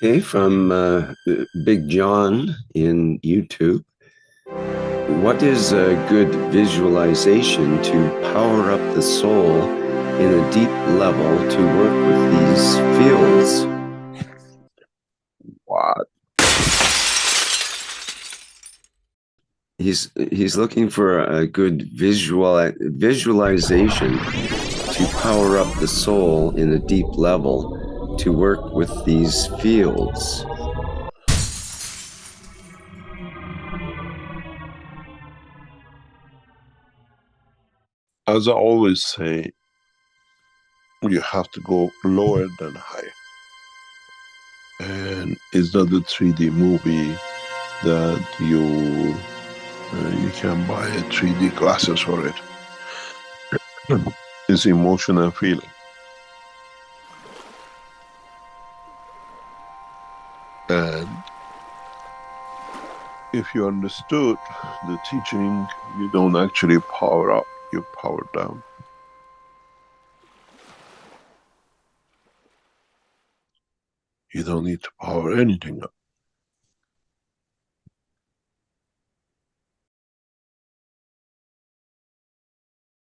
Okay, from Big John in YouTube. What is a good visualization to power up the soul in a deep level to work with these fields? What? He's looking for a good visualization to power up the soul in a deep level to work with these fields. As I always say, you have to go lower than higher. And it's not the 3D movie that you can buy a 3D glasses for it. It's emotion and feeling. And if you understood the teaching, you don't actually power up, you power down. You don't need to power anything up.